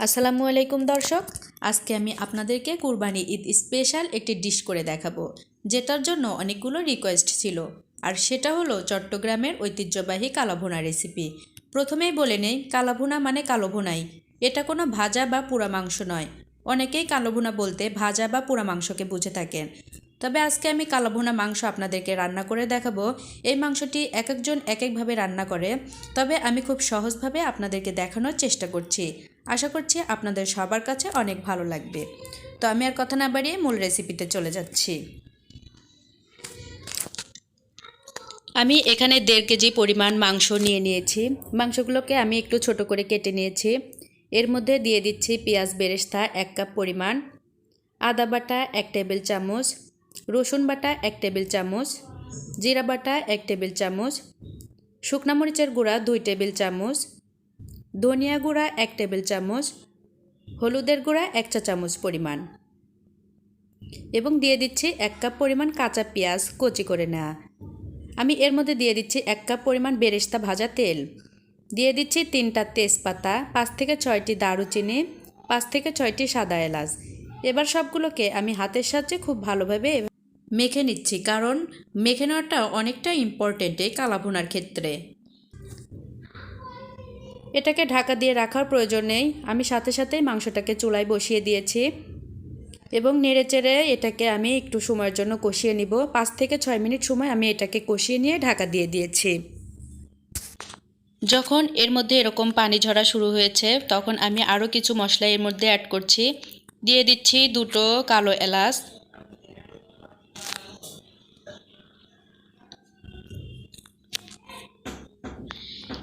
আসসালামু আলাইকুম দর্শক, আজকে আমি আপনাদেরকে কুরবানি ঈদ স্পেশাল একটি ডিশ করে দেখাবো, যেটার জন্য অনেকগুলো রিকোয়েস্ট ছিল। আর সেটা হলো চট্টগ্রামের ঐতিহ্যবাহী কালাভুনা রেসিপি। প্রথমেই বলে নেই, কালাভুনা মানে কালো ভুনাই। এটা কোনো ভাজা বা পোড়া মাংস নয়। অনেকেই কালোভুনা বলতে ভাজা বা পোড়া মাংসকে বুঝে থাকেন। তবে আজকে আমি কালোভুনা মাংস আপনাদেরকে রান্না করে দেখাবো। এই মাংসটি এক একজন এক একভাবে রান্না করে, তবে আমি খুব সহজভাবে আপনাদেরকে দেখানোর চেষ্টা করছি। আশা করছি আপনাদের সবার কাছে অনেক ভালো লাগবে। তো আমি আর কথা না বাড়িয়ে মূল রেসিপিতে চলে যাচ্ছি। আমি এখানে 1.5 কেজি পরিমাণ মাংস নিয়ে নিয়েছি। মাংসগুলোকে আমি একটু ছোট করে কেটে নিয়েছি। এর মধ্যে দিয়ে দিচ্ছি পেঁয়াজ বেরেস্তা 1 কাপ পরিমাণ, আদা বাটা 1 টেবিল চামচ, রসুন বাটা 1 টেবিল চামচ, জিরা বাটা 1 টেবিল চামচ, শুকনা মরিচের গুঁড়া 2 টেবিল চামচ, ধনিয়া গুঁড়া 1 টেবিল চামচ, হলুদের গুঁড়া 1 চা চামচ পরিমাণ, এবং দিয়ে দিচ্ছি 1 কাপ পরিমাণ কাঁচা পেঁয়াজ কুচি করে নেওয়া। আমি এর মধ্যে দিয়ে দিচ্ছি 1 কাপ পরিমাণ বেরেস্তা ভাজা তেল, দিয়ে দিচ্ছি 3টা তেজপাতা, 5 থেকে 6টি দারুচিনি, 5 থেকে 6টি সাদা এলাচ। এবার সবগুলোকে আমি হাতের সাহায্যে খুব ভালোভাবে মেখে নিচ্ছি, কারণ মেখে নেওয়াটা অনেকটা ইম্পর্টেন্ট এই কালাভুনার ক্ষেত্রে। এটাকে ঢাকা দিয়ে রাখার প্রয়োজন নেই, আমি সাথে সাথেই মাংসটাকে চুলায় বসিয়ে দিয়েছি এবং নেড়েচেড়ে এটাকে আমি একটু সময়ের জন্য কষিয়ে নিব। 5 থেকে 6 মিনিট সময় আমি এটাকে কষিয়ে নিয়ে ঢাকা দিয়ে দিয়েছি। যখন এর মধ্যে এরকম পানি ঝরা শুরু হয়েছে, তখন আমি আরও কিছু মশলা এর মধ্যে অ্যাড করছি। দিয়ে দিচ্ছি 2টো কালো এলাচ,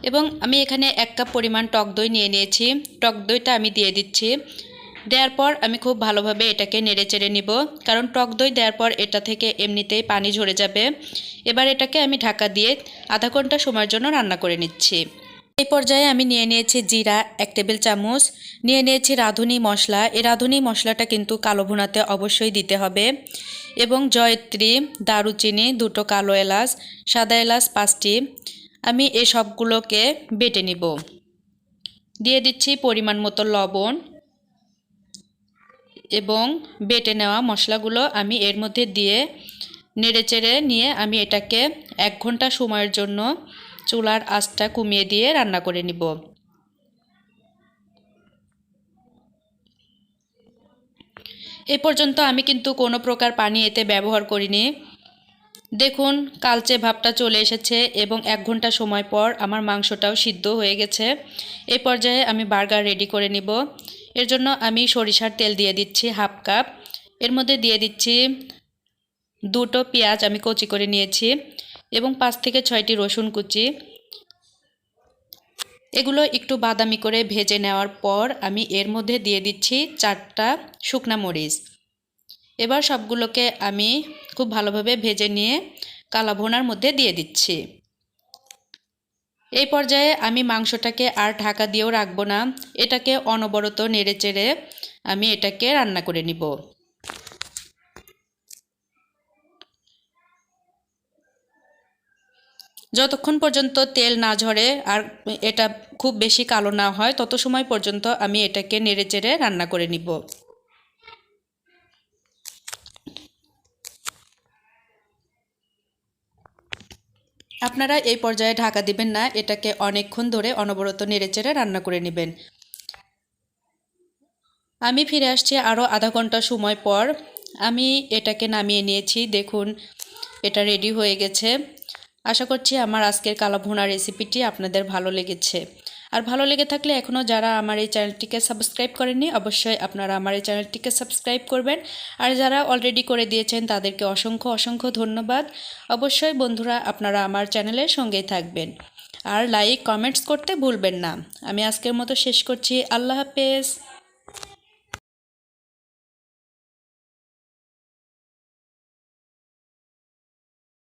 এবং আমি এখানে 1 কাপ পরিমাণ টক দই নিয়ে নিয়েছি। টক দইটা আমি দিয়ে দিচ্ছি। দেওয়ার পর আমি খুব ভালোভাবে এটাকে নেড়ে চেড়ে নিব, কারণ টক দই দেওয়ার পর এটা থেকে এমনিতেই পানি ঝরে যাবে। এবার এটাকে আমি ঢাকা দিয়ে আধা ঘন্টা সময়ের জন্য রান্না করে নিচ্ছি। এই পর্যায়ে আমি নিয়ে নিয়েছি জিরা 1 টেবিল চামচ, নিয়ে নিয়েছি রাঁধুনি মশলা। এই রাঁধুনি মশলাটা কিন্তু কালো ভুনাতে অবশ্যই দিতে হবে, এবং জয়ত্রী, দারুচিনি, 2টো কালো এলাচ, সাদা এলাচ 5টি। আমি এই সবগুলোকে বেটে নিব। দিয়ে দিচ্ছি পরিমাণ মতো লবণ, এবং বেটে নেওয়া মশলাগুলো আমি এর মধ্যে দিয়ে নেড়েচেড়ে নিয়ে আমি এটাকে 1 ঘন্টা সময়ের জন্য চুলার আঁচটা কমিয়ে দিয়ে রান্না করে নিব। এই পর্যন্ত আমি কিন্তু কোনো প্রকার পানি এতে ব্যবহার করিনি। দেখুন কালচে ভাবটা চলে এসেছে, এবং 1 ঘন্টা সময় পর আমার মাংসটাও সিদ্ধ হয়ে গেছে। এই পর্যায়ে আমি বার্গার রেডি করে নিব। এর জন্য আমি সরিষার তেল দিয়ে দিচ্ছি 1/2 কাপ। এর মধ্যে দিয়ে দিচ্ছি 2টো পেঁয়াজ আমি কুচি করে নিয়েছি, এবং 5 থেকে 6টি রসুন কুচি। এগুলো একটু বাদামি করে ভেজে নেওয়ার পর আমি এর মধ্যে দিয়ে দিচ্ছি 4টা শুকনা মরিচ। এবার সবগুলোকে আমি খুব ভালোভাবে ভেজে নিয়ে কালাভুনার মধ্যে দিয়ে দিচ্ছি। এই পর্যায়ে আমি মাংসটাকে আর ঢাকা দিয়েও রাখবো না, এটাকে অনবরত নেড়েচেড়ে আমি এটাকে রান্না করে নিব। যতক্ষণ পর্যন্ত তেল না ঝরে আর এটা খুব বেশি কালো না হয়, তত সময় পর্যন্ত আমি এটাকে নেড়েচেড়ে রান্না করে নিব। আপনারা এই পর্যায়ে ঢাকা দিবেন না, এটাকে অনেকক্ষণ ধরে অনবরত নেড়েচেড়ে রান্না করে নেবেন। আমি ফিরে আসছি আরও আধা ঘন্টা সময় পর। আমি এটাকে নামিয়ে নিয়েছি। দেখুন এটা রেডি হয়ে গেছে। আশা করছি আমার আজকের কালাভুনা রেসিপিটি আপনাদের ভালো লেগেছে। আর ভালো লেগে থাকলে এখনও যারা আমার এই চ্যানেলটিকে সাবস্ক্রাইব করেননি, অবশ্যই আপনারা আমার এই চ্যানেলটিকে সাবস্ক্রাইব করবেন। আর যারা অলরেডি করে দিয়েছেন তাদেরকে অসংখ্য অসংখ্য ধন্যবাদ। অবশ্যই বন্ধুরা আপনারা আমার চ্যানেলের সঙ্গেই থাকবেন, আর লাইক কমেন্টস করতে ভুলবেন না। আমি আজকের মতো শেষ করছি। আল্লাহ হাফেজ।